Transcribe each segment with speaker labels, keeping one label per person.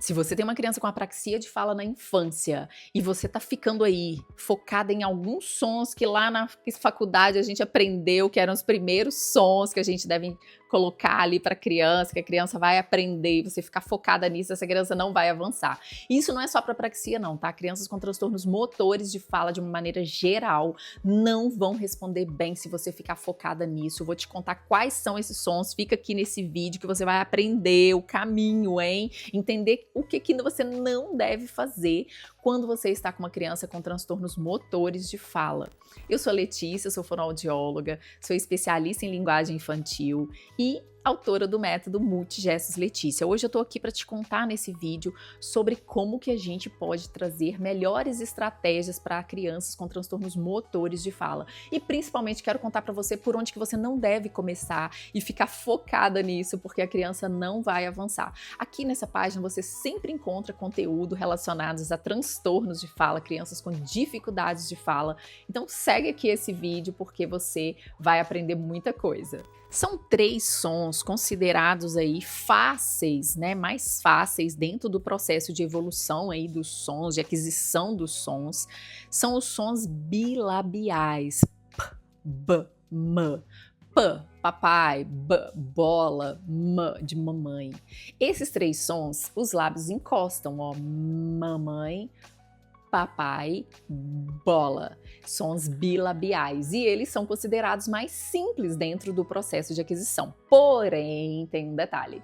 Speaker 1: Se você tem uma criança com apraxia de fala na infância e você tá ficando aí focada em alguns sons que lá na faculdade a gente aprendeu que eram os primeiros sons que a gente deve colocar ali para criança, que a criança vai aprender, e você ficar focada nisso, essa criança não vai avançar. E isso não é só para apraxia não, tá? Crianças com transtornos motores de fala de uma maneira geral não vão responder bem se você ficar focada nisso. Eu vou te contar quais são esses sons, fica aqui nesse vídeo que você vai aprender o caminho, hein? Entender o que você não deve fazer quando você está com uma criança com transtornos motores de fala. Eu sou a Letícia, sou fonoaudióloga, sou especialista em linguagem infantil e autora do método Multigestos Letícia. Hoje eu tô aqui para te contar nesse vídeo sobre como que a gente pode trazer melhores estratégias para crianças com transtornos motores de fala. E principalmente quero contar para você por onde que você não deve começar e ficar focada nisso, porque a criança não vai avançar. Aqui nessa página você sempre encontra conteúdo relacionados a transtornos de fala, crianças com dificuldades de fala. Então segue aqui esse vídeo porque você vai aprender muita coisa. São 3 sons considerados aí fáceis, né, mais fáceis dentro do processo de evolução aí dos sons, de aquisição dos sons, são os sons bilabiais, p, b, m, p, papai, b, bola, m, de mamãe. Esses 3 sons, os lábios encostam, ó, mamãe, papai, bola, sons bilabiais, e eles são considerados mais simples dentro do processo de aquisição. Porém, tem um detalhe.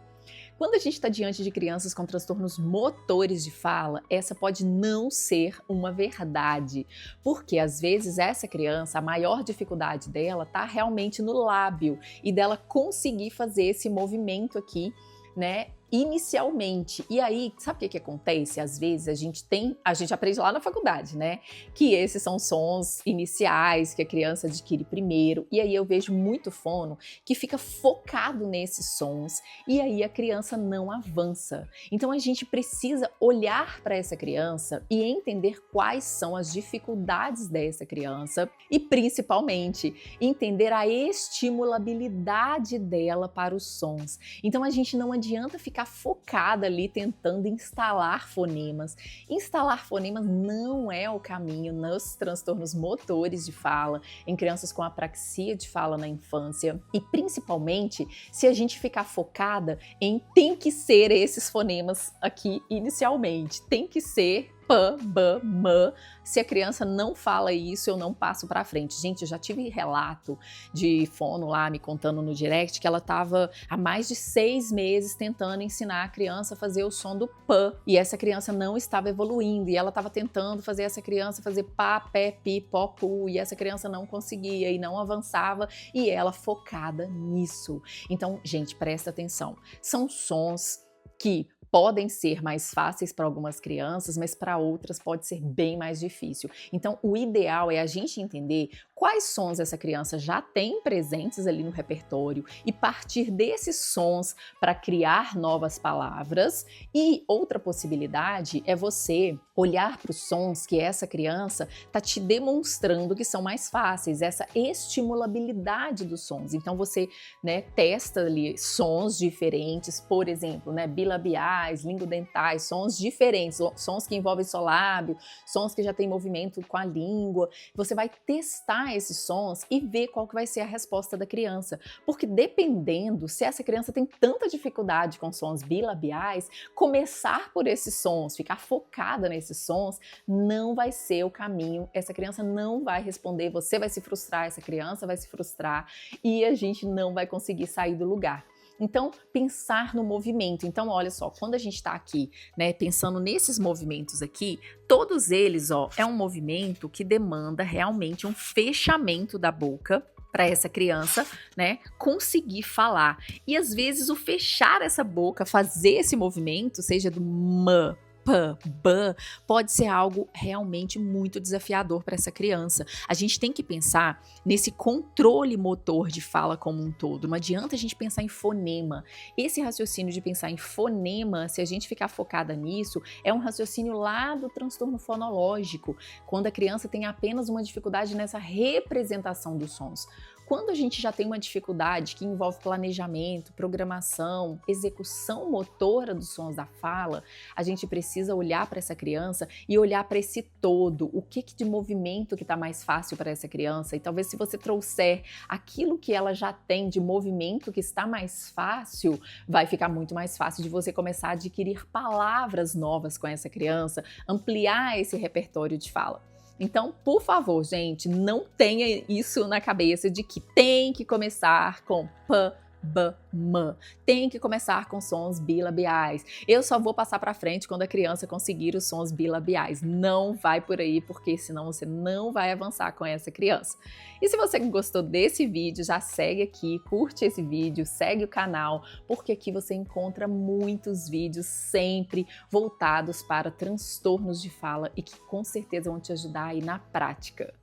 Speaker 1: Quando a gente está diante de crianças com transtornos motores de fala, essa pode não ser uma verdade, porque às vezes essa criança, a maior dificuldade dela está realmente no lábio e dela conseguir fazer esse movimento aqui, né? Inicialmente. E aí, sabe o que acontece? Às vezes a gente aprende lá na faculdade, né? Que esses são sons iniciais que a criança adquire primeiro. E aí eu vejo muito fono que fica focado nesses sons e aí a criança não avança. Então a gente precisa olhar para essa criança e entender quais são as dificuldades dessa criança e principalmente entender a estimulabilidade dela para os sons. Então a gente não adianta ficar focada ali tentando instalar fonemas. Instalar fonemas não é o caminho nos transtornos motores de fala, em crianças com apraxia de fala na infância e principalmente se a gente ficar focada em tem que ser esses fonemas aqui inicialmente, tem que ser p, b, m. Se a criança não fala isso, eu não passo para frente. Gente, eu já tive relato de fono lá me contando no direct que ela estava há mais de 6 meses tentando ensinar a criança a fazer o som do p e essa criança não estava evoluindo e ela estava tentando fazer essa criança fazer pá, pé, pi, pó, pu e essa criança não conseguia e não avançava e ela focada nisso. Então, gente, presta atenção. São sons que podem ser mais fáceis para algumas crianças, mas para outras pode ser bem mais difícil. Então, o ideal é a gente entender quais sons essa criança já tem presentes ali no repertório e partir desses sons para criar novas palavras. E outra possibilidade é você olhar para os sons que essa criança está te demonstrando que são mais fáceis, essa estimulabilidade dos sons. Então, você, né, testa ali sons diferentes, por exemplo, né, bilabiais, lingodentais, sons diferentes, sons que envolvem só lábio, sons que já tem movimento com a língua. Você vai testar esses sons e ver qual que vai ser a resposta da criança, porque dependendo, se essa criança tem tanta dificuldade com sons bilabiais, começar por esses sons, ficar focada nesses sons, não vai ser o caminho. Essa criança não vai responder, você vai se frustrar, essa criança vai se frustrar e a gente não vai conseguir sair do lugar. Então, pensar no movimento. Então, olha só, quando a gente está aqui, né, pensando nesses movimentos aqui, todos eles, ó, é um movimento que demanda realmente um fechamento da boca para essa criança, né, conseguir falar. E às vezes o fechar essa boca, fazer esse movimento, seja do m, p, b, pode ser algo realmente muito desafiador para essa criança. A gente tem que pensar nesse controle motor de fala como um todo. Não adianta a gente pensar em fonema. Esse raciocínio de pensar em fonema, se a gente ficar focada nisso, é um raciocínio lá do transtorno fonológico, quando a criança tem apenas uma dificuldade nessa representação dos sons. Quando a gente já tem uma dificuldade que envolve planejamento, programação, execução motora dos sons da fala, a gente precisa olhar para essa criança e olhar para esse todo, o que de movimento que está mais fácil para essa criança. E talvez se você trouxer aquilo que ela já tem de movimento que está mais fácil, vai ficar muito mais fácil de você começar a adquirir palavras novas com essa criança, ampliar esse repertório de fala. Então, por favor, gente, não tenha isso na cabeça de que tem que começar com p, b, m. Tem que começar com sons bilabiais. Eu só vou passar para frente quando a criança conseguir os sons bilabiais. Não vai por aí, porque senão você não vai avançar com essa criança. E se você gostou desse vídeo, já segue aqui, curte esse vídeo, segue o canal, porque aqui você encontra muitos vídeos sempre voltados para transtornos de fala e que com certeza vão te ajudar aí na prática.